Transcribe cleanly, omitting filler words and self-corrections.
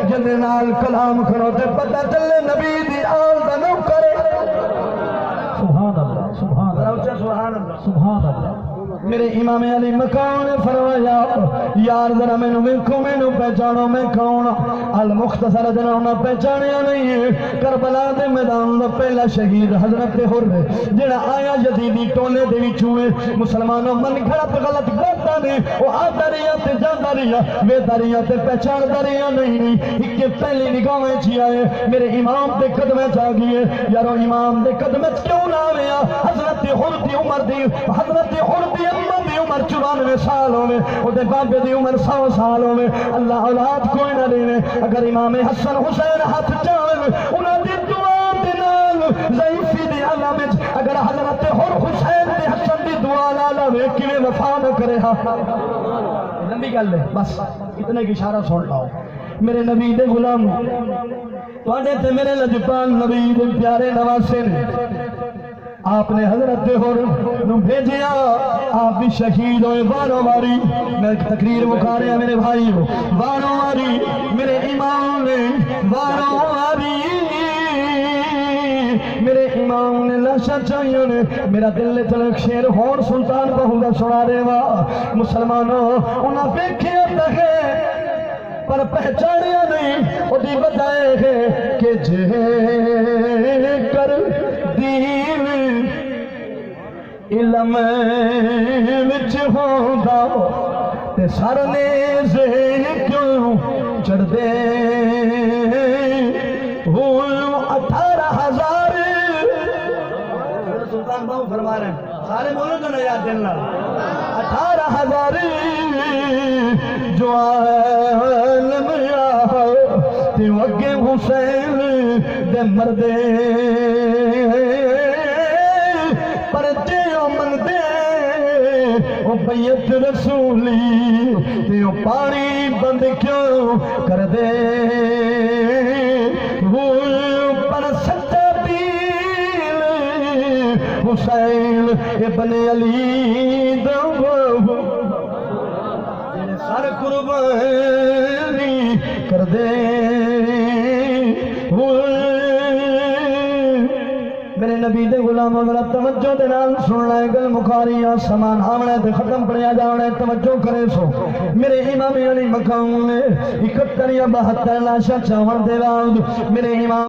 جندے نال کلام کرو تے پتہ چلے نبی دی آل دا نوکر سبحان اللہ سبحان اللہ سبحان اللہ سبحان اللہ میرے امام علی مکان نے فرمایا یار ذرا مینوں پہچانو میں کون المختصر جنہوں نے پہچانیا نہیں ہے کربلا دے میدان دا پہلا شہید حضرت حر جڑا آیا یزیدی ٹولے دے وچوں مسلمانوں من گھڑت غلط کرتا نے او آتا رہیا تے جاندا رہیا ویدا رہیا تے پہچاندا رہیا نہیں ایک پہلی نگاہیں چ آئے میرے امام دے قدمے چ آ گئے یارو امام دے قدمے کیوں نہ آیا حضرت حر دی عمر دی حضرت حر دی امت دی عمر 94 سال ہوئے او دے بابے دی عمر 100 سال ہوئے اللہ اولاد کوئی نہ دے اگر امام حسن حسین ہاتھ چاہے انہاں دی دعا دے نال ضعیفی دی عالم وچ اگر حضرت حر حسین تے حسن دی دعا نال لے کیویں وفا نہ کرے ہا لمبی گل ہے بس اتنے کی اشارہ سن لاؤ میرے نبی دے غلام تواڈے تے میرے لجپال نبی دے پیارے نواسے نے آپ نے حضرت حر نو بھیجیا آپ بھی شہید ہوئے باروں باری میں تقریر مکھا رہا میرے بھائی ہو باروں باری میرے امام نے باروں باری میرے امام نے لاشا چاہیوں نے میرا دل نے چلک شیر ہور سلطان بہودہ سنا رہے وا مسلمانوں انہاں بیکھیا تکے پر پہچانیا نہیں وہ دی بجائے ہے کہ جے کر دین علم وچ ہوندا تے سر نیزے کیوں چڑھ دے ہوں 18,000 سلطان بہو فرما رہے ہیں سارے بولو تو نہ یاد دلنا 18,000 جو عالم آہو تے وگے حسین دے مردے پر جیو من دے او بیت رسولی تے او پانی بند کیوں کر دے پر سچا دین حسین ابن علی دو سر قربانی کر دے میرے نبی دے غلاموں ذرا توجہ دے نال سننا ہے گل مکاریاں سامان آونا تے ختم پڑیا جانا ہے توجہ کرے سو میرے امام علی مقام نے 71 یا 72 لاشاں چاون دے بعد میرے امام